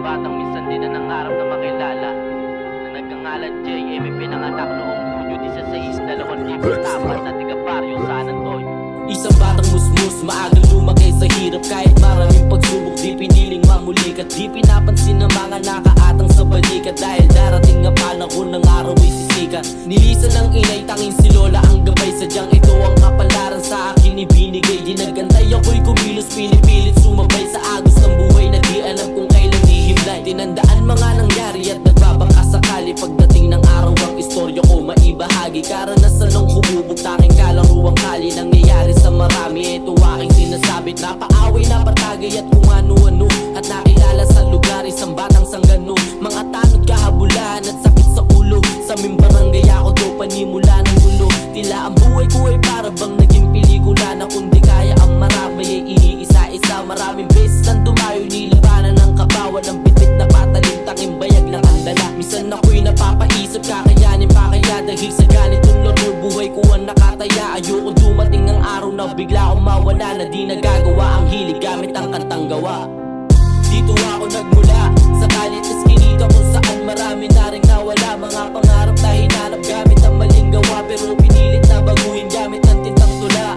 batang minsan din na nangarap na makilala, na nagkangalan J.M. pinanganak noong Hulyo 16, 2004 na tiga-baryo San Antonio. Isang batang musmus, maagang lumaki sa hirap. Kahit maraming pagsubok, di piniling mamulikat. Di pinapansin ng mga nakaatang sa balikat. Dahil darating nga panahon ng araw ay sisikat. Nilisan ng inay, tanging si Lola ang gabay. Sadyang ito ang kapalaran sa akin ibinigay. Di nagantay ako'y kumilos, pinipilit sumabay sa agos ng buhay na di alam kung kailan hihimlay. Tinandaan mga nangyari at nagbabaka sakali. Pagdating ng araw ang istorya ko maibahagi. Karanasan ng humubog, tanging kalaruang kali. Nangyayari sa marami, ito aking sinasabit. Napaaway, napatagay at kung ano-ano. At nakilala sa lugar, isang batang sanggano. Mga tanod, kahabulahan at sakit sa ulo. Sa aming barangay ako daw panimula ng gulo. Tila ang buhay ko ay para bang naging pelikula. Na kundi kaya ang marami ay iniisa-isa. Maraming beses nang dumayo, nilabanan ng kabawan. Ang bitit na patalim, tanging bayag lang ang dala. Minsan ako'y napapaisip, kakayanin pa kaya. Dahil sa ganitong laro, buhay ko ang nakataya. Ayoko dumating ng araw na bigla akong mawala. Na di nagagawa ang hilig gamit ang kantang gawa. Dito ako nagmula, sa kalit eskinita kung saan marami na rin nawala. Mga pangarap na hinanap gamit ang maling gawa. Pero pinilit na baguhin gamit ang tintang tula.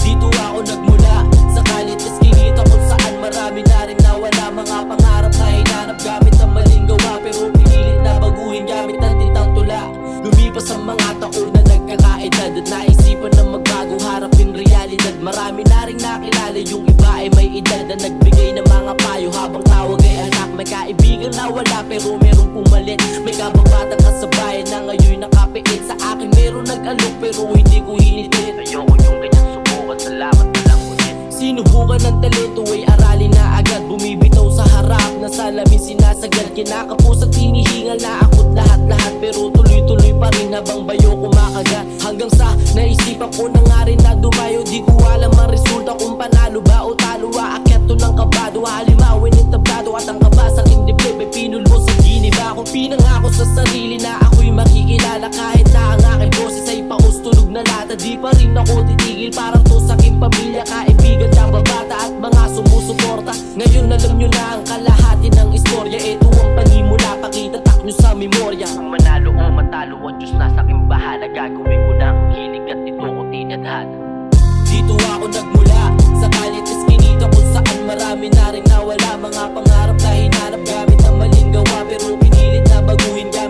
Dito ako nagmula, sa kalit eskinita kung saan marami na rin nawala. Mga pangarap na hinanap gamit ang maling gawa. Pero pinilit na baguhin gamit ang tintang tula. Lumipas ang mga taon na nagkakaedad at naisipan na magbago, harapin realidad. Marami na rin nakilala, yung iba ay may edad na nagbigay ng mga payo. Habang tawag ay anak, may kaibigan na wala pero merong pumalit. May kababatang kasabayan na ngayon nakapiit. Sa akin meron nag-alok pero hindi ko hinitin. Ayoko yung ganyang subukan, salamat na lang ulit. Sinubukan ng talento ay aralin na agad. Bumibitaw sa harap na salamin sinasagad. Kinakapos at hinihingal na ako't lahat-lahat. Pero tuloy-tuloy pa rin habang bayo kumakagat. Hanggang sa naisipan ko na nga rin na dumayo. Di ko alam ang resulta kung panalo ba o talo. Aakyat to ng kabado, halimawin ng tablado. At ang kaba sa aking dibdib ay pinulbo sa giniba. Kung pinangako sa sarili na ako'y makikilala. Kahit na ang aking boses ay paus tulog na lata. Di pa rin ako titigil, parang to sa aking pamilya. Kaibigan, kababata at mga sumusuporta. Ngayon alam nyo na ang kalahati ng istorya. Ito ang panimula, pakitatak nyo sa memorya. Kung manalo o matalo, ang Diyos nasa aking bahala. Gagawin ko na ang hilig at ito ko tinadhana. Dito ako nagmula, sa kalit eskinita kung saan marami na rin nawala. Mga pangarap na hinanap gamit ang maling gawa. Pero pinilit na baguhin gamit